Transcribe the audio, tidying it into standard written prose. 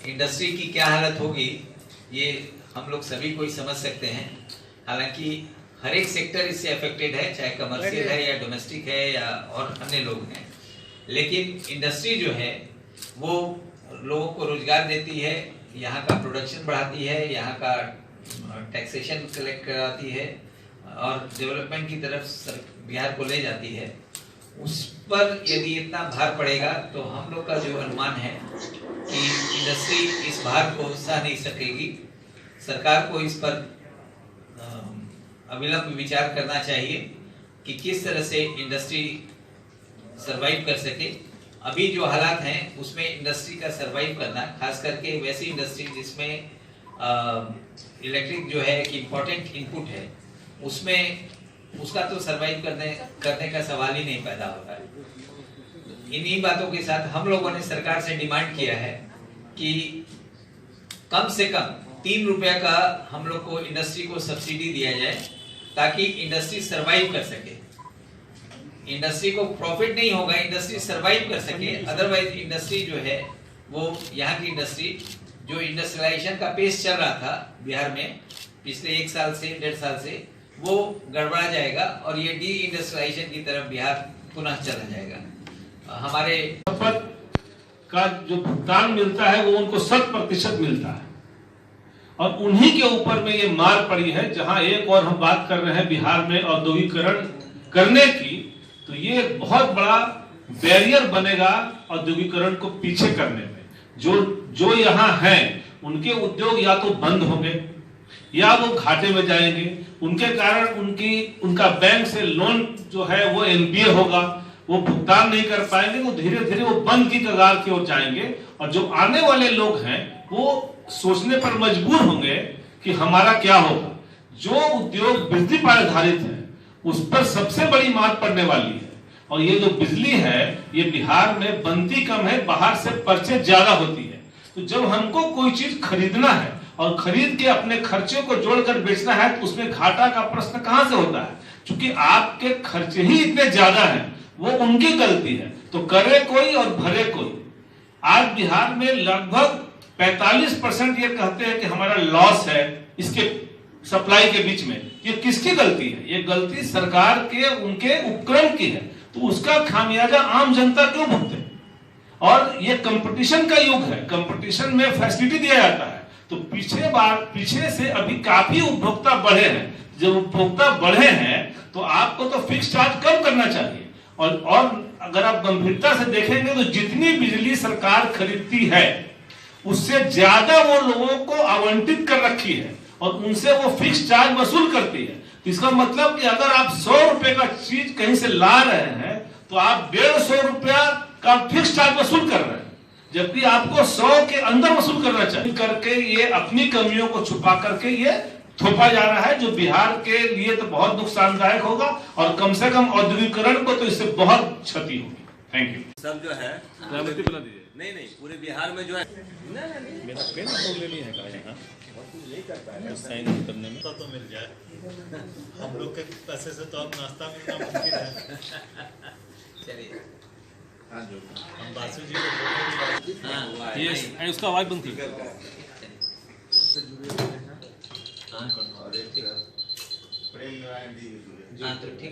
Industry की क्या हालत होगी ये हम लोग सभी कोई समझ सकते हैं। हालांकि हर एक सेक्टर इससे अफेक्टेड है, चाहे कमर्शियल है या डोमेस्टिक है या और अन्य लोग हैं, लेकिन इंडस्ट्री जो है वो लोगों को रोजगार देती है, यहाँ का प्रोडक्शन बढ़ाती है, यहाँ का टैक्सेशन कलेक्ट कराती है और डेवलपमेंट की तरफ बिहार को ले जाती है। उस पर यदि इतना भार पड़ेगा तो हम लोग का जो अनुमान है कि इंडस्ट्री इस भार को सह नहीं सकेगी। सरकार को इस पर अविलंब विचार करना चाहिए कि किस तरह से इंडस्ट्री सरवाइव कर सके। अभी जो हालात हैं उसमें इंडस्ट्री का सरवाइव करना, खास करके वैसी इंडस्ट्री जिसमें इलेक्ट्रिक जो है कि इम्पोर्टेंट इनपुट है, उसमें उसका तो सरवाइव करने का सवाल ही नहीं पैदा होता है। इन्हीं बातों के साथ हम लोगों ने सरकार से डिमांड किया है कि कम से कम 3 रुपया का हम लोग को इंडस्ट्री को सब्सिडी दिया जाए ताकि इंडस्ट्री सरवाइव कर सके। इंडस्ट्री को प्रॉफिट नहीं होगा, इंडस्ट्री सरवाइव कर सके। अदरवाइज इंडस्ट्री जो है वो यहाँ की इंडस्ट्री जो इंडस्ट्रियलाइजेशन का पेस चल रहा था बिहार में पिछले 1 साल से 1.5 साल से, वो गड़बड़ा जाएगा और ये डी इंडस्ट्रियलाइजेशन की तरफ बिहार पुनः चला जाएगा। हमारे का जो भुगतान मिलता है वो उनको 100% मिलता है और उन्हीं के ऊपर में ये मार पड़ी है। जहां एक और हम बात कर रहे हैं बिहार में औद्योगिकरण करने की, तो ये बहुत बड़ा बैरियर बनेगा औद्योगिकरण को पीछे करने में। जो यहाँ हैं उनके उद्योग या तो बंद होंगे या वो घाटे में जाएंगे, उनके कारण उनका बैंक से लोन जो है वो एनपीए होगा, वो भुगतान नहीं कर पाएंगे, तो धीरे धीरे वो बंद की कगार की ओर जाएंगे। और जो आने वाले लोग हैं वो सोचने पर मजबूर होंगे कि हमारा क्या होगा। जो उद्योग बिजली पर आधारित है उस पर सबसे बड़ी मार पड़ने वाली है। और ये जो बिजली है ये बिहार में बनती कम है, बाहर से परचेज ज्यादा होती है। तो जब हमको कोई चीज खरीदना है और खरीद के अपने खर्चे को जोड़कर बेचना है तो उसमें घाटा का प्रश्न कहां से होता है? क्योंकि आपके खर्चे ही इतने ज्यादा हैं, वो उनकी गलती है। तो करे कोई और भरे कोई। आज बिहार में लगभग 45% ये कहते हैं कि हमारा लॉस है इसके सप्लाई के बीच में। ये किसकी गलती है? ये गलती सरकार के उनके उपक्रम की है। तो उसका खामियाजा आम जनता क्यों भुगते? और ये कंपटीशन का युग है, कंपटीशन में फैसिलिटी दिया जाता है। तो पीछे से अभी काफी उपभोक्ता बढ़े हैं। जब उपभोक्ता बढ़े हैं तो आपको तो फिक्स चार्ज कम करना चाहिए। और अगर आप गंभीरता से देखेंगे तो जितनी बिजली सरकार खरीदती है उससे ज्यादा वो लोगों को आवंटित कर रखी है और उनसे वो फिक्स चार्ज वसूल करती है। तो इसका मतलब कि अगर आप 100 रुपए का चीज कहीं से ला रहे हैं तो आप 150 रुपया का फिक्स चार्ज वसूल कर रहे हैं, जबकि आपको 100 के अंदर वसूल करना चाहिए। करके ये अपनी कमियों को छुपा करके ये थोपा जा रहा है, जो बिहार के लिए तो बहुत नुकसानदायक होगा और कम से कम औद्योगिकरण को तो इससे बहुत क्षति होगी। Thank you. सब जो है नहीं पूरे बिहार में जो है मेरा पेन प्रॉब्लम ही है यहाँ नहीं कर पाएगा साइन करने में तो मिल जाए। हम लोग के पैसे से तो अब नाश्ता मिलना मुमकिन है। चलिए हम बासु जी को ये उसका आवाज बंद थी। हाँ तो ठीक है।